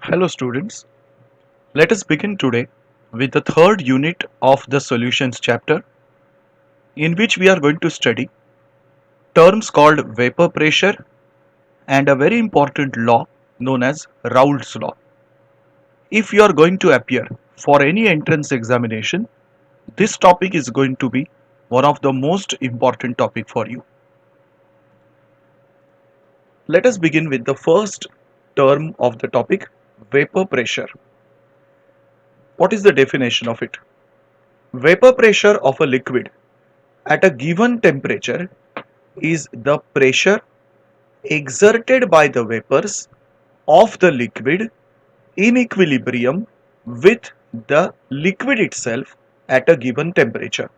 Hello students, let us begin today with the third unit of the solutions chapter in which we are going to study terms called vapor pressure and a very important law known as Raoult's law. If you are going to appear for any entrance examination, this topic is going to be one of the most important topic for you. Let us begin with the first term of the topic, vapor pressure. What is the definition of it? Vapor pressure of a liquid at a given temperature is the pressure exerted by the vapors of the liquid in equilibrium with the liquid itself at a given temperature.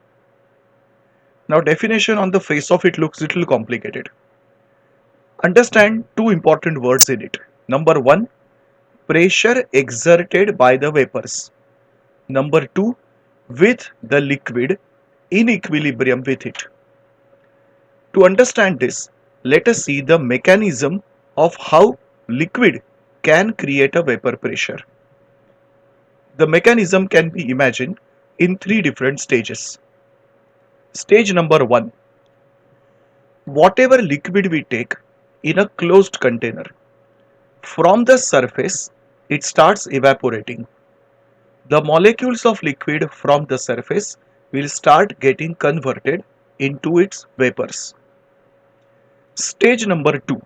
Now, definition on the face of it looks little complicated. Understand two important words in it. Number one, pressure exerted by the vapors. Number two, with the liquid in equilibrium with it. To understand this, let us see the mechanism of how liquid can create a vapor pressure. The mechanism can be imagined in three different stages. Stage number one, whatever liquid we take in a closed container, from the surface it starts evaporating. The molecules of liquid from the surface will start getting converted into its vapors. Stage number two,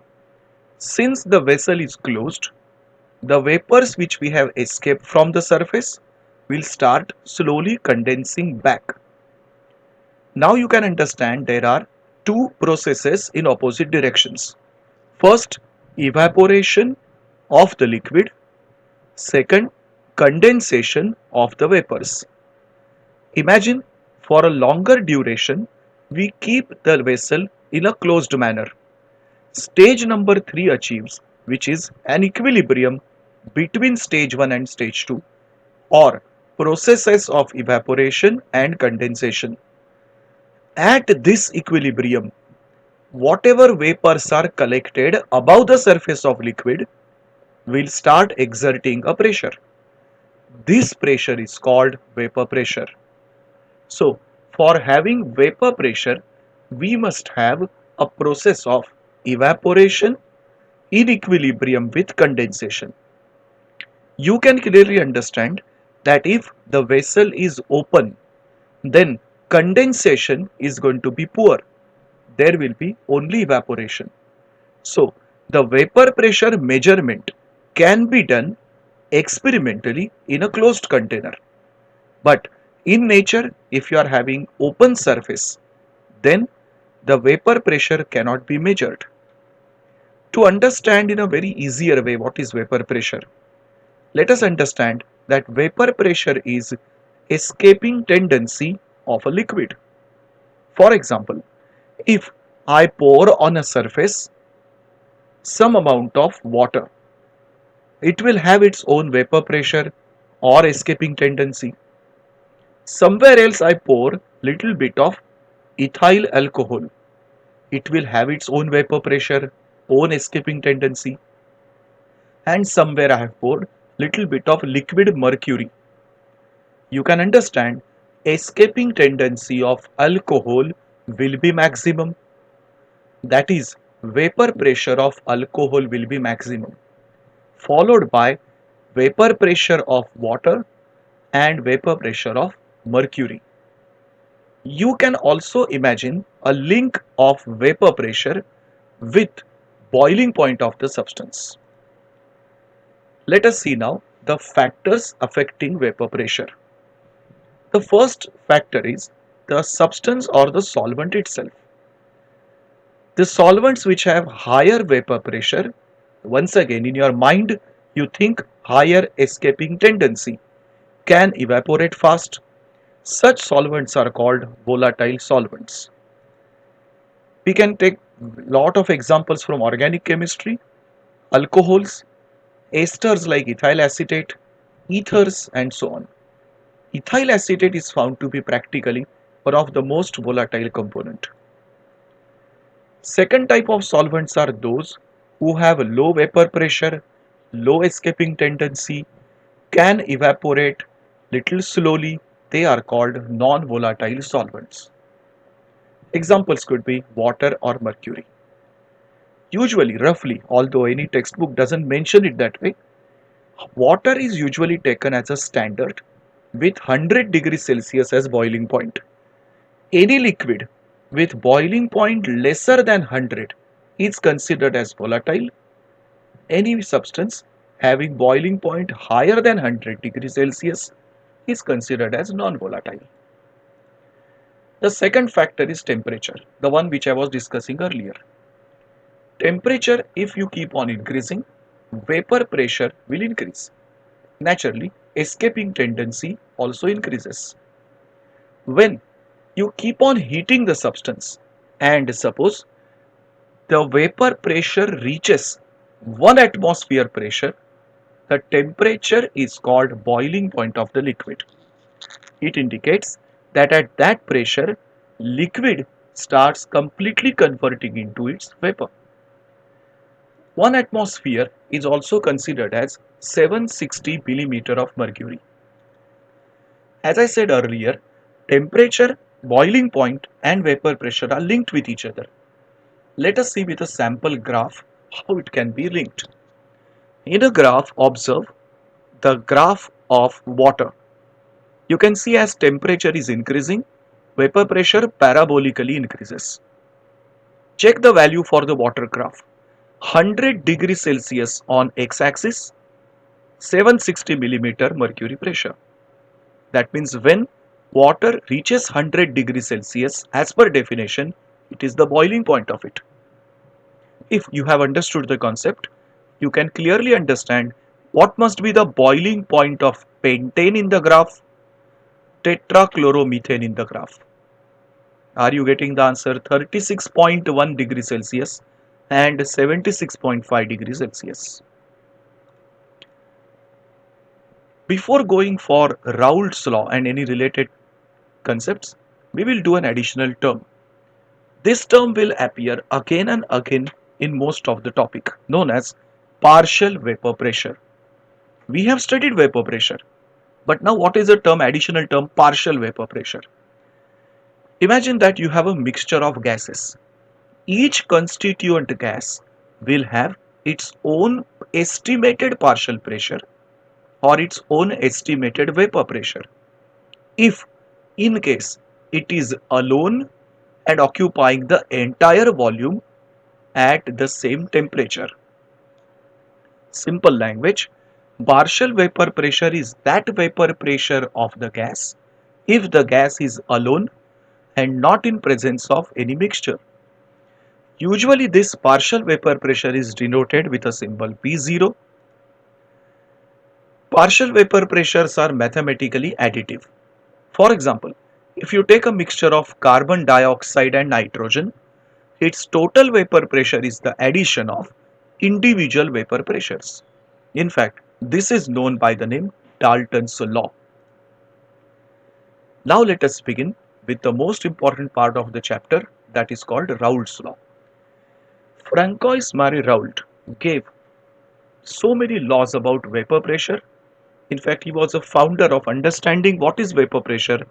since the vessel is closed, the vapors which we have escaped from the surface will start slowly condensing back. Now you can understand there are two processes in opposite directions. First, evaporation of the liquid. Second, condensation of the vapors. Imagine for a longer duration, we keep the vessel in a closed manner. Stage number 3 achieves, which is an equilibrium between stage 1 and stage 2, or processes of evaporation and condensation. At this equilibrium, whatever vapors are collected above the surface of liquid will start exerting a pressure. This pressure is called vapor pressure. So, for having vapor pressure, we must have a process of evaporation in equilibrium with condensation. You can clearly understand that if the vessel is open, then condensation is going to be poor. There will be only evaporation. So, the vapor pressure measurement can be done experimentally in a closed container. But in nature, if you are having open surface, then the vapor pressure cannot be measured. To understand in a very easier way what is vapor pressure, let us understand that vapor pressure is escaping tendency of a liquid. For example, if I pour on a surface some amount of water, it will have its own vapor pressure or escaping tendency. Somewhere else I pour little bit of ethyl alcohol, it will have its own vapor pressure, own escaping tendency. And somewhere I have poured little bit of liquid mercury. You can understand escaping tendency of alcohol will be maximum. That is, vapor pressure of alcohol will be maximum, followed by vapor pressure of water and vapor pressure of mercury. You can also imagine a link of vapor pressure with boiling point of the substance. Let us see now the factors affecting vapor pressure. The first factor is the substance or the solvent itself. The solvents which have higher vapor pressure, once again in your mind you think higher escaping tendency, can evaporate fast. Such solvents are called volatile solvents. We can take lot of examples from organic chemistry, alcohols, esters like ethyl acetate, ethers and so on. Ethyl acetate is found to be practically one of the most volatile component. Second type of solvents are those who have low vapor pressure low escaping tendency, can evaporate little slowly, they are called non-volatile solvents. Examples could be water or mercury. Usually, roughly, although any textbook doesn't mention it that way, water is usually taken as a standard with 100 degrees Celsius as boiling point. Any liquid with boiling point lesser than 100 is considered as volatile. Any substance having boiling point higher than 100 degrees Celsius is considered as non-volatile. The second factor is temperature, the one which I was discussing earlier. Temperature, if you keep on increasing, vapor pressure will increase. Naturally, escaping tendency also increases. When you keep on heating the substance and suppose the vapor pressure reaches 1 atmosphere pressure, the temperature is called boiling point of the liquid. It indicates that at that pressure, liquid starts completely converting into its vapor. 1 atmosphere is also considered as 760 millimeter of mercury. As I said earlier, temperature, boiling point and vapor pressure are linked with each other. Let us see with a sample graph how it can be linked. In a graph, observe the graph of water. You can see as temperature is increasing, vapor pressure parabolically increases. Check the value for the water graph. 100 degrees Celsius on x-axis, 760 millimeter mercury pressure. That means when water reaches 100 degrees Celsius, as per definition, it is the boiling point of it. If you have understood the concept, you can clearly understand what must be the boiling point of pentane in the graph, tetrachloromethane in the graph. Are you getting the answer? 36.1 degrees Celsius and 76.5 degrees Celsius. Before going for Raoult's law and any related concepts, we will do an additional term. This term will appear again and again in most of the topic, known as partial vapor pressure. We have studied vapor pressure, but now what is the term, additional term, partial vapor pressure? Imagine that you have a mixture of gases. Each constituent gas will have its own estimated partial pressure or its own estimated vapor pressure. If in case it is alone and occupying the entire volume at the same temperature. Simple language, partial vapor pressure is that vapor pressure of the gas if the gas is alone and not in presence of any mixture. Usually this partial vapor pressure is denoted with a symbol P0. Partial vapor pressures are mathematically additive. For example, if you take a mixture of carbon dioxide and nitrogen, its total vapor pressure is the addition of individual vapor pressures. In fact, this is known by the name Dalton's law. Now let us begin with the most important part of the chapter, that is called Raoult's law. Francois-Marie Raoult gave so many laws about vapor pressure. In fact, he was a founder of understanding what is vapor pressure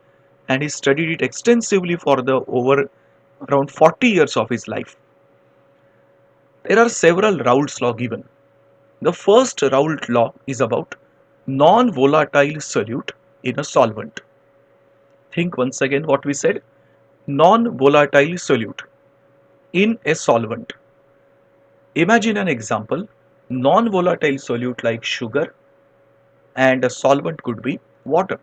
and he studied it extensively for the over around 40 years of his life. There are several Raoult's law given. The first Raoult law is about non-volatile solute in a solvent. Think once again what we said. Non-volatile solute in a solvent. Imagine an example. Non-volatile solute like sugar and a solvent could be water.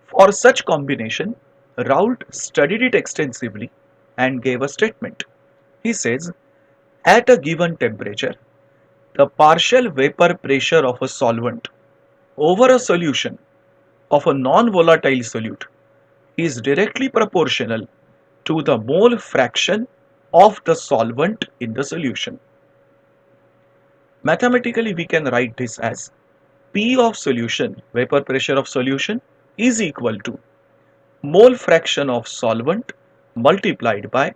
For such combination, Raoult studied it extensively and gave a statement. He says, at a given temperature, the partial vapor pressure of a solvent over a solution of a non-volatile solute is directly proportional to the mole fraction of the solvent in the solution. Mathematically, we can write this as P of solution, vapor pressure of solution, is equal to mole fraction of solvent multiplied by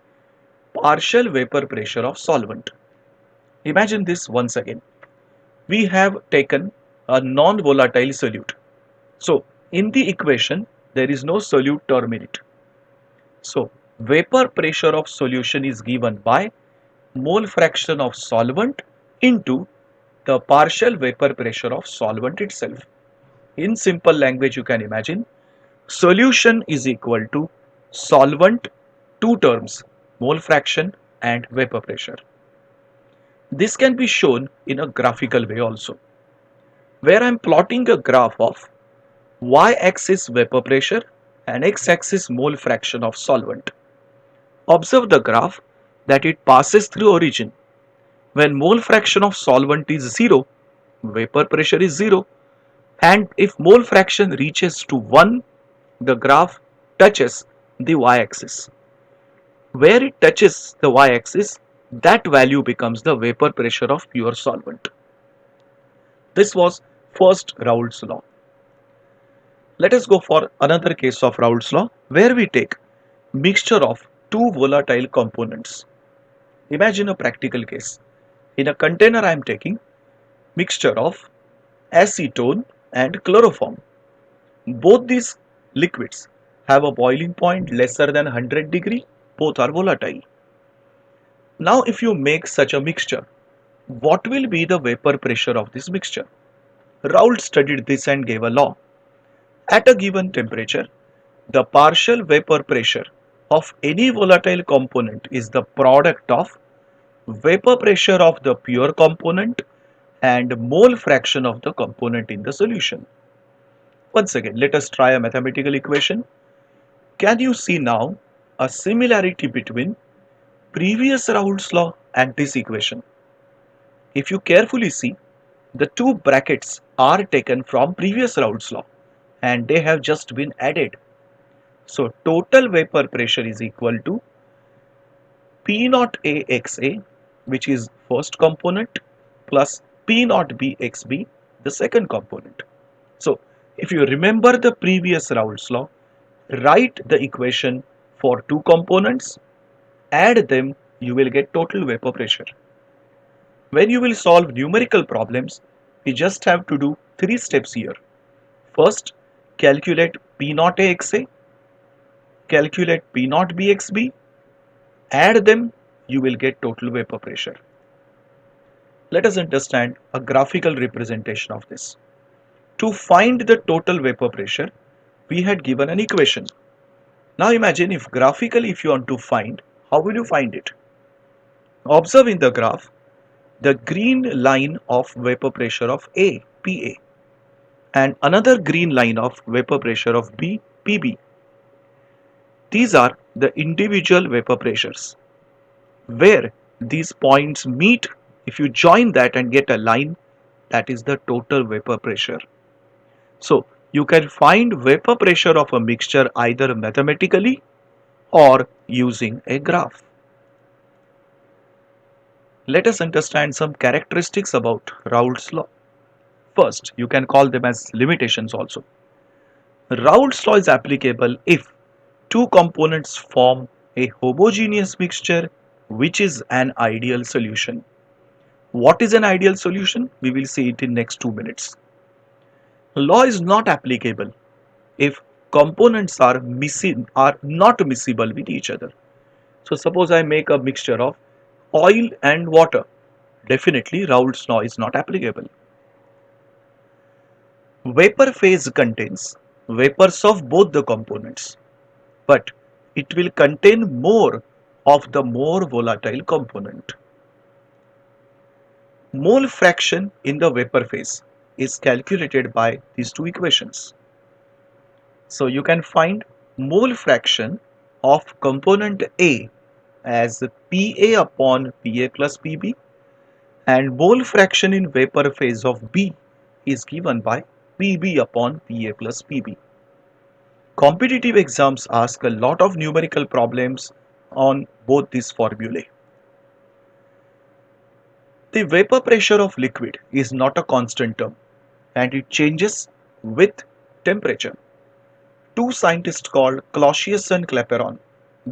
partial vapor pressure of solvent. Imagine this once again. we have taken a non-volatile solute. So in the equation, there is no solute term in it. So vapor pressure of solution is given by mole fraction of solvent into the partial vapor pressure of solvent itself. In simple language, you can imagine solution is equal to solvent, two terms, mole fraction and vapor pressure. This can be shown in a graphical way also, where I am plotting a graph of y-axis vapor pressure and x-axis mole fraction of solvent. Observe the graph that it passes through origin. When mole fraction of solvent is 0, vapor pressure is 0, and if mole fraction reaches to 1, the graph touches the y-axis. Where it touches the y-axis, that value becomes the vapor pressure of pure solvent. This was first Raoult's law. Let us go for another case of Raoult's law where we take mixture of two volatile components. Imagine a practical case. In a container I am taking mixture of acetone and chloroform. Both these liquids have a boiling point lesser than 100 degree. Both are volatile. Now if you make such a mixture, what will be the vapor pressure of this mixture? Raoult studied this and gave a law. At a given temperature, the partial vapor pressure of any volatile component is the product of vapor pressure of the pure component and mole fraction of the component in the solution. Once again, let us try a mathematical equation. Can you see now a similarity between previous Raoult's law and this equation? If you carefully see, the two brackets are taken from previous Raoult's law and they have just been added. So total vapor pressure is equal to P naught A XA, which is first component, plus P naught B XB, the second component. So if you remember the previous Raoult's law, write the equation for two components, add them, you will get total vapor pressure. When you will solve numerical problems, we just have to do three steps here. First, calculate P naught AXA, calculate P naught BXB, add them, you will get total vapor pressure. Let us understand a graphical representation of this. To find the total vapor pressure, we had given an equation. Now imagine if graphically if you want to find, how will you find it? Observe in the graph the green line of vapor pressure of A, PA, and another green line of vapor pressure of B, PB. These are the individual vapor pressures. Where these points meet, if you join that and get a line, that is the total vapor pressure. So you can find vapor pressure of a mixture either mathematically or using a graph. Let us understand some characteristics about Raoult's law. First, you can call them as limitations also. Raoult's law is applicable if two components form a homogeneous mixture which is an ideal solution. What is an ideal solution? We will see it in next 2 minutes. Law is not applicable if components are not miscible with each other. So suppose I make a mixture of oil and water. Definitely Raoult's law is not applicable. Vapor phase contains vapors of both the components, but it will contain more of the more volatile component. Mole fraction in the vapor phase is calculated by these two equations. So you can find mole fraction of component A as Pa upon Pa plus Pb, and mole fraction in vapor phase of B is given by Pb upon Pa plus Pb. Competitive exams ask a lot of numerical problems on both these formulae. The vapor pressure of liquid is not a constant term and it changes with temperature. Two scientists called Clausius and Clapeyron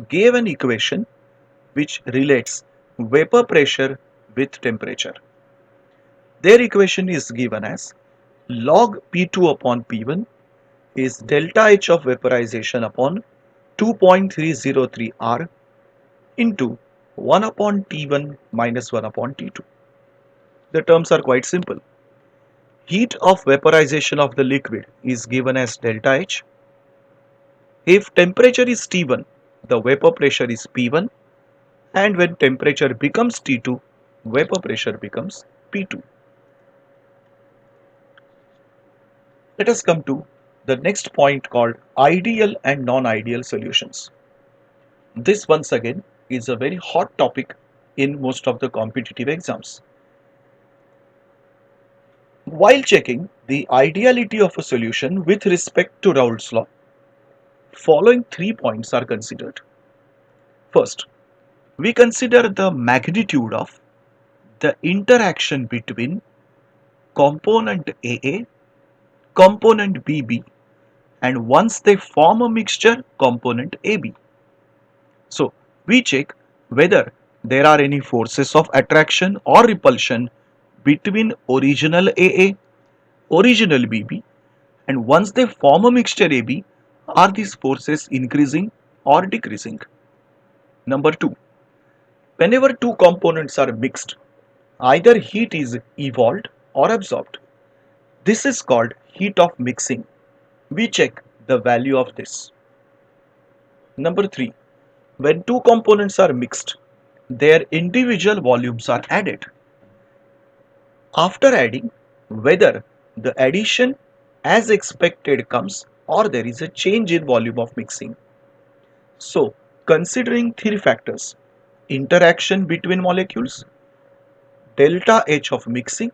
gave an equation which relates vapor pressure with temperature. Their equation is given as log P2 upon P1 is delta H of vaporization upon 2.303 R into 1 upon T1 minus 1 upon T2. The terms are quite simple. Heat of vaporization of the liquid is given as delta H. If temperature is T1, the vapor pressure is P1, and when temperature becomes T2, vapor pressure becomes P2. Let us come to the next point called ideal and non-ideal solutions. This once again is a very hot topic in most of the competitive exams. While checking the ideality of a solution with respect to Raoult's law, following 3 points are considered. First, we consider the magnitude of the interaction between component AA, component BB, and once they form a mixture, component AB. So, we check whether there are any forces of attraction or repulsion between original AA, original BB, and once they form a mixture AB, are these forces increasing or decreasing? Number 2. Whenever two components are mixed, either heat is evolved or absorbed. This is called heat of mixing. We check the value of this. Number 3. When two components are mixed, their individual volumes are added. After adding, whether the addition as expected comes or there is a change in volume of mixing. So, considering three factors: interaction between molecules, delta H of mixing,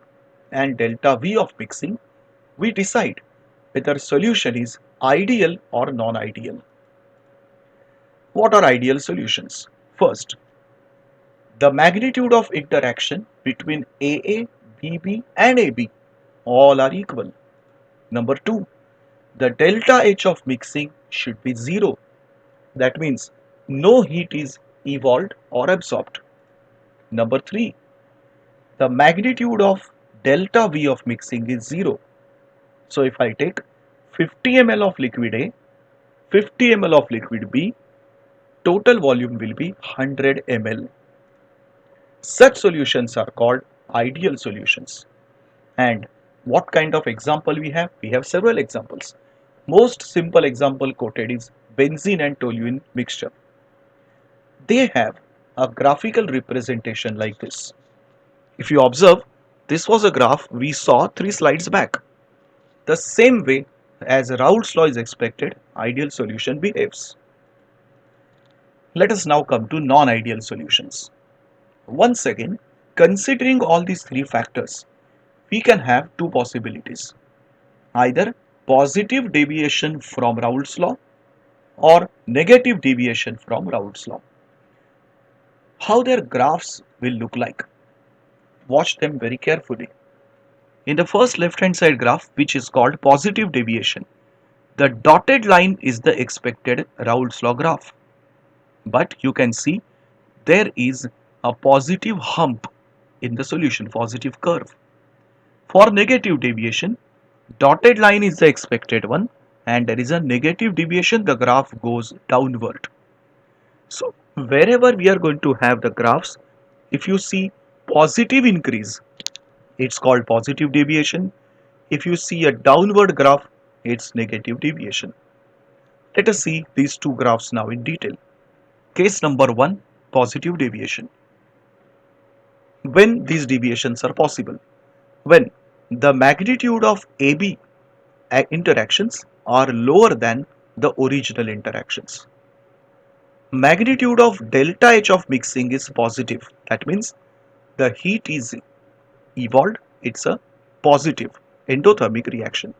and delta V of mixing, we decide whether solution is ideal or non-ideal. What are ideal solutions? First, the magnitude of interaction between AA, BB, and AB all are equal. Number 2, the delta H of mixing should be 0. That means no heat is evolved or absorbed. Number 3, the magnitude of delta V of mixing is 0. So if I take 50 ml of liquid A, 50 ml of liquid B, total volume will be 100 ml. Such solutions are called ideal solutions. And what kind of example we have? We have several examples. Most simple example quoted is benzene and toluene mixture. They have a graphical representation like this. If you observe, this was a graph we saw 3 slides back. The same way as Raoult's law is expected, ideal solution behaves. Let us now come to non-ideal solutions. Once again, considering all these three factors, we can have two possibilities: either positive deviation from Raoult's law or negative deviation from Raoult's law. How their graphs will look like? Watch them very carefully. In the first left hand side graph, which is called positive deviation, the dotted line is the expected Raoult's law graph. But you can see there is a positive hump in the solution, positive curve. For negative deviation, dotted line is the expected one, and there is a negative deviation, the graph goes downward. So wherever we are going to have the graphs, if you see positive increase, it's called positive deviation. If you see a downward graph, it's negative deviation. Let us see these two graphs now in detail. Case number 1, positive deviation. When these deviations are possible? When the magnitude of AB interactions are lower than the original interactions. Magnitude of delta H of mixing is positive. That means the heat is evolved, it's a positive endothermic reaction.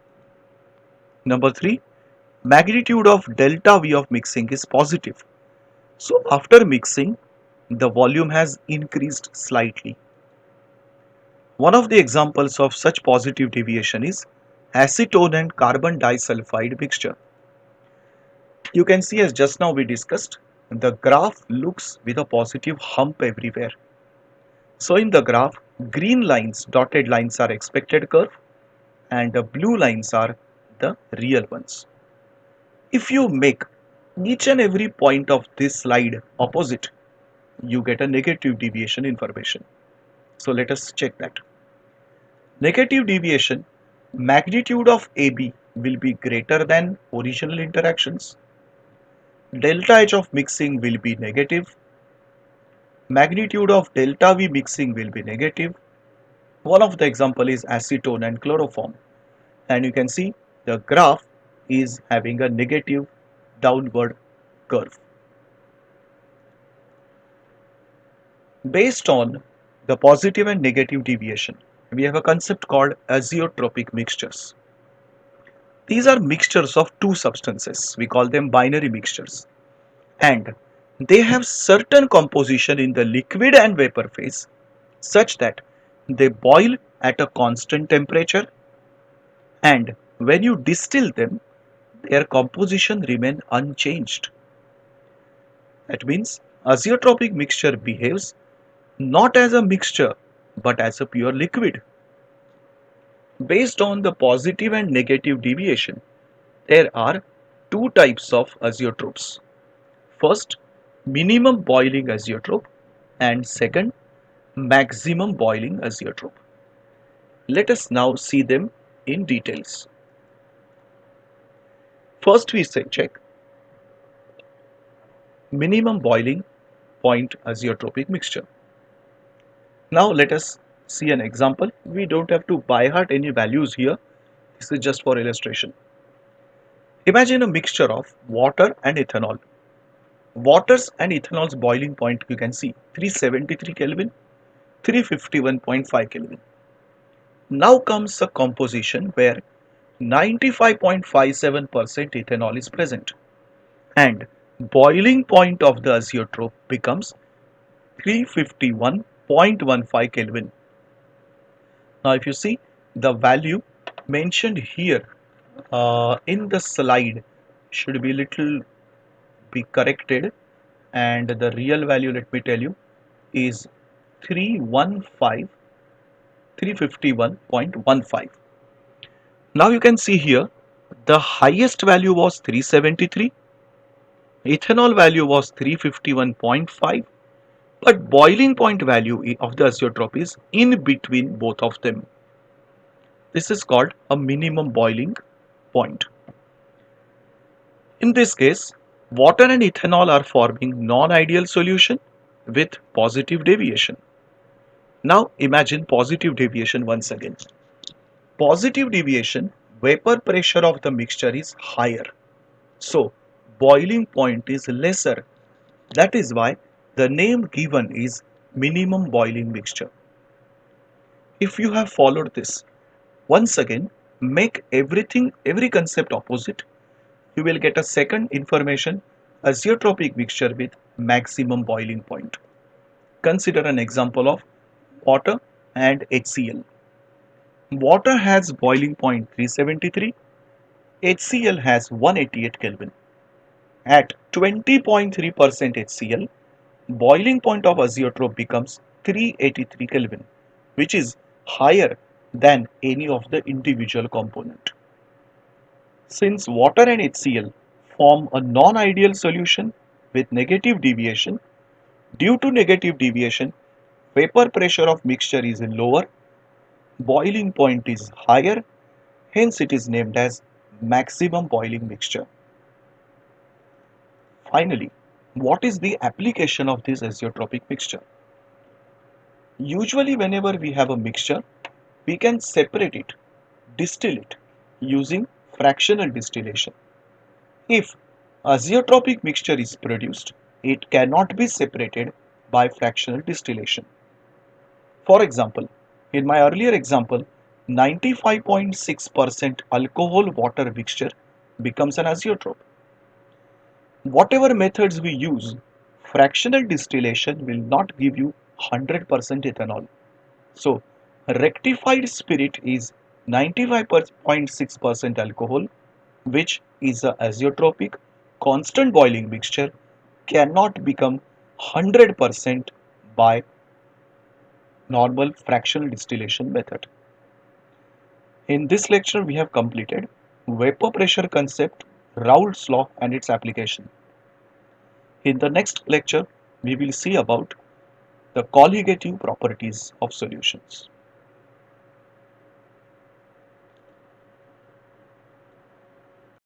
Number 3, magnitude of delta V of mixing is positive. So after mixing, the volume has increased slightly. One of the examples of such positive deviation is acetone and carbon disulfide mixture. You can see, as just now we discussed, the graph looks with a positive hump everywhere. So in the graph, Green lines, dotted lines are expected curve and the blue lines are the real ones. If you make each and every point of this slide opposite, you get a negative deviation information. So let us check that. Negative deviation, magnitude of AB will be greater than original interactions. Delta H of mixing will be negative. Magnitude of delta V mixing will be negative. One of the example is acetone and chloroform. And you can see the graph is having a negative downward curve. Based on the positive and negative deviation, we have a concept called azeotropic mixtures. These are mixtures of two substances. We call them binary mixtures. And they have certain composition in the liquid and vapor phase such that they boil at a constant temperature, and when you distill them, their composition remain unchanged. That means azeotropic mixture behaves not as a mixture but as a pure liquid. Based on the positive and negative deviation, there are two types of azeotropes. First, minimum boiling azeotrope, and second, maximum boiling azeotrope. Let us now see them in details. First we say check minimum boiling point azeotropic mixture. Now let us see an example. We don't have to by heart any values here. This is just for illustration. Imagine a mixture of water and ethanol. Water's and ethanol's boiling point you can see 373 Kelvin, 351.5 Kelvin. Now comes a composition where 95.57% ethanol is present and boiling point of the azeotrope becomes 351.15 Kelvin. Now if you see the value mentioned here in the slide should be little be corrected, and the real value, let me tell you, is 351.15. Now you can see here the highest value was 373, ethanol value was 351.5, but boiling point value of the azeotrope is in between both of them. This is called a minimum boiling point. In this case, water and ethanol are forming non-ideal solution with positive deviation. Now imagine positive deviation once again. Positive deviation, vapor pressure of the mixture is higher. So boiling point is lesser. That is why the name given is minimum boiling mixture. If you have followed this, once again make every concept opposite, you will get a second information azeotropic mixture with maximum boiling point. Consider an example of water and HCl. Water has boiling point 373, HCl has 188 Kelvin. At 20.3% HCl, boiling point of azeotrope becomes 383 Kelvin, which is higher than any of the individual component. Since water and HCl form a non-ideal solution with negative deviation, due to negative deviation, vapor pressure of mixture is lower, boiling point is higher, hence it is named as maximum boiling mixture. Finally, what is the application of this azeotropic mixture? Usually whenever we have a mixture, we can separate it, distill it using fractional distillation. If azeotropic mixture is produced, it cannot be separated by fractional distillation. For example, in my earlier example, 95.6% alcohol water mixture becomes an azeotrope. Whatever methods we use, fractional distillation will not give you 100% ethanol. So, rectified spirit is 95.6% alcohol, which is a azeotropic constant boiling mixture, cannot become 100% by normal fractional distillation method. In this lecture, we have completed vapor pressure concept, Raoult's law and its application. In the next lecture, we will see about the colligative properties of solutions.